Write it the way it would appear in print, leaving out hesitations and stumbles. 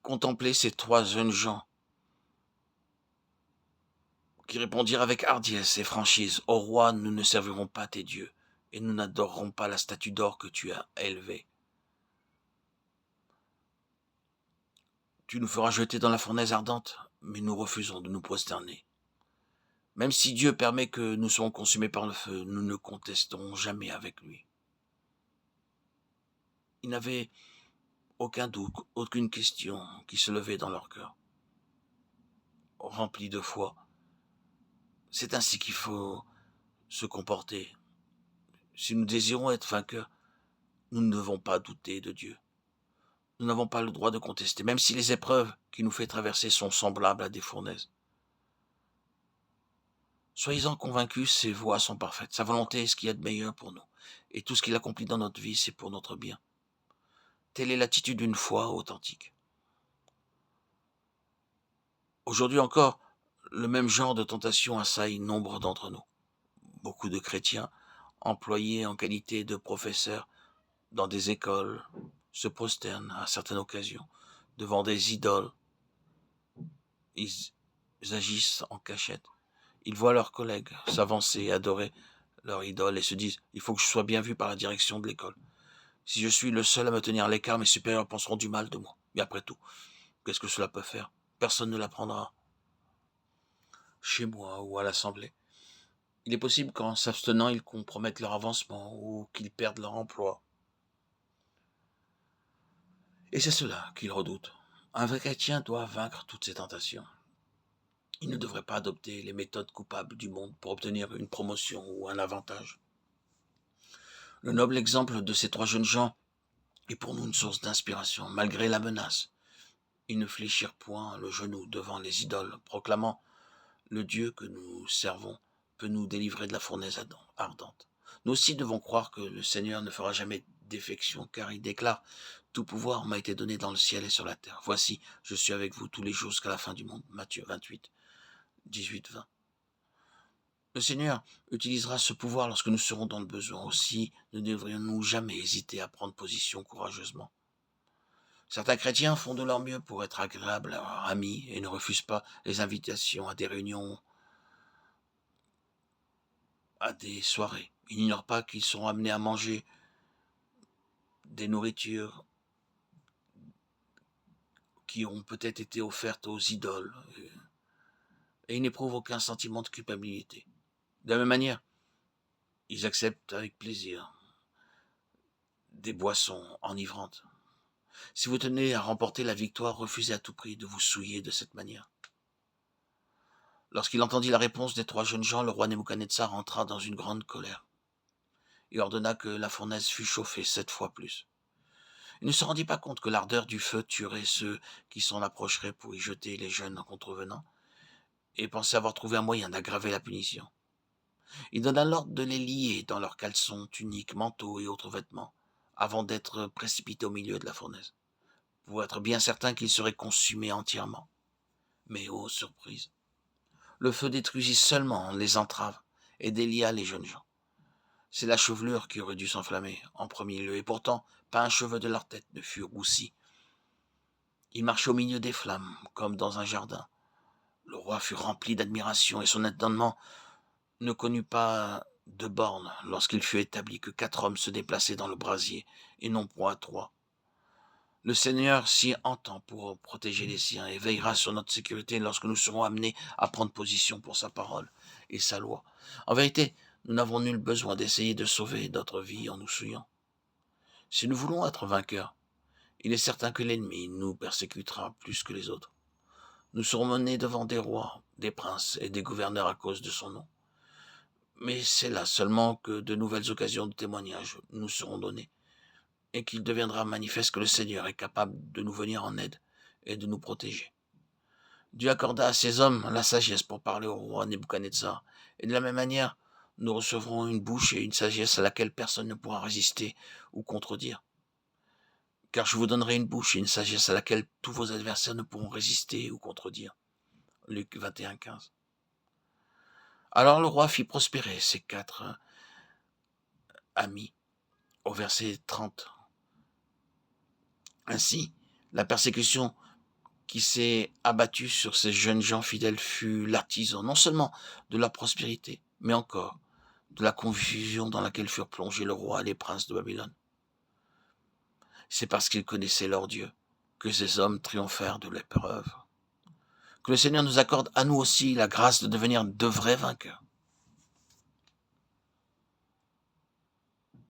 contempler ces trois jeunes gens qui répondirent avec hardiesse et franchise: « Ô roi, nous ne servirons pas tes dieux, et nous n'adorerons pas la statue d'or que tu as élevée. Tu nous feras jeter dans la fournaise ardente, mais nous refusons de nous prosterner. Même si Dieu permet que nous soyons consumés par le feu, nous ne contesterons jamais avec lui. » Ils n'avaient aucun doute, aucune question qui se levait dans leur cœur, remplis de foi. C'est ainsi qu'il faut se comporter. Si nous désirons être vainqueurs, nous ne devons pas douter de Dieu. Nous n'avons pas le droit de contester, même si les épreuves qu'il nous fait traverser sont semblables à des fournaises. Soyez-en convaincus, ses voies sont parfaites. Sa volonté est ce qu'il y a de meilleur pour nous. Et tout ce qu'il accomplit dans notre vie, c'est pour notre bien. Telle est l'attitude d'une foi authentique. Aujourd'hui encore, le même genre de tentation assaille nombre d'entre nous. Beaucoup de chrétiens, employés en qualité de professeurs dans des écoles, se prosternent à certaines occasions devant des idoles. Ils agissent en cachette. Ils voient leurs collègues s'avancer et adorer leur idole et se disent « Il faut que je sois bien vu par la direction de l'école. Si je suis le seul à me tenir à l'écart, mes supérieurs penseront du mal de moi. Mais après tout, qu'est-ce que cela peut faire? Personne ne l'apprendra chez moi ou à l'assemblée. Il est possible qu'en s'abstenant, ils compromettent leur avancement ou qu'ils perdent leur emploi. Et c'est cela qu'ils redoutent. Un vrai chrétien doit vaincre toutes ces tentations. Il ne devrait pas adopter les méthodes coupables du monde pour obtenir une promotion ou un avantage. Le noble exemple de ces trois jeunes gens est pour nous une source d'inspiration, malgré la menace. Ils ne fléchirent point le genou devant les idoles, proclamant « Le Dieu que nous servons peut nous délivrer de la fournaise ardente. » Nous aussi devons croire que le Seigneur ne fera jamais défection, car il déclare « Tout pouvoir m'a été donné dans le ciel et sur la terre. Voici, je suis avec vous tous les jours jusqu'à la fin du monde. » Matthieu 28, 18-20. Le Seigneur utilisera ce pouvoir lorsque nous serons dans le besoin. Aussi, ne devrions-nous jamais hésiter à prendre position courageusement. Certains chrétiens font de leur mieux pour être agréables à leurs amis et ne refusent pas les invitations à des réunions, à des soirées. Ils n'ignorent pas qu'ils seront amenés à manger des nourritures qui ont peut-être été offertes aux idoles et ils n'éprouvent aucun sentiment de culpabilité. De la même manière, ils acceptent avec plaisir des boissons enivrantes. Si vous tenez à remporter la victoire, refusez à tout prix de vous souiller de cette manière. Lorsqu'il entendit la réponse des trois jeunes gens, le roi Nebuchadnezzar entra dans une grande colère. Il ordonna que la fournaise fût chauffée 7 fois plus. Il ne se rendit pas compte que l'ardeur du feu tuerait ceux qui s'en approcheraient pour y jeter les jeunes contrevenants, et pensait avoir trouvé un moyen d'aggraver la punition. Il donna l'ordre de les lier dans leurs caleçons, tuniques, manteaux et autres vêtements, avant d'être précipités au milieu de la fournaise, pour être bien certain qu'ils seraient consumés entièrement. Mais ô surprise! Le feu détruisit seulement les entraves et délia les jeunes gens. C'est la chevelure qui aurait dû s'enflammer en premier lieu, et pourtant pas un cheveu de leur tête ne fut roussi. Ils marchaient au milieu des flammes, comme dans un jardin. Le roi fut rempli d'admiration, et son étonnement ne connut pas de bornes lorsqu'il fut établi que 4 hommes se déplaçaient dans le brasier, et non point 3. Le Seigneur s'y entend pour protéger les siens et veillera sur notre sécurité lorsque nous serons amenés à prendre position pour sa parole et sa loi. En vérité, nous n'avons nul besoin d'essayer de sauver notre vie en nous souillant. Si nous voulons être vainqueurs, il est certain que l'ennemi nous persécutera plus que les autres. Nous serons menés devant des rois, des princes et des gouverneurs à cause de son nom. Mais c'est là seulement que de nouvelles occasions de témoignage nous seront données, et qu'il deviendra manifeste que le Seigneur est capable de nous venir en aide et de nous protéger. Dieu accorda à ces hommes la sagesse pour parler au roi Nebuchadnezzar, et de la même manière, nous recevrons une bouche et une sagesse à laquelle personne ne pourra résister ou contredire. Car je vous donnerai une bouche et une sagesse à laquelle tous vos adversaires ne pourront résister ou contredire. Luc 21, 15. Alors le roi fit prospérer ses 4 amis, au verset 30. Ainsi, la persécution qui s'est abattu sur ces jeunes gens fidèles fut l'artisan non seulement de leur prospérité, mais encore de la confusion dans laquelle furent plongés le roi et les princes de Babylone. C'est parce qu'ils connaissaient leur Dieu que ces hommes triomphèrent de l'épreuve. Que le Seigneur nous accorde à nous aussi la grâce de devenir de vrais vainqueurs.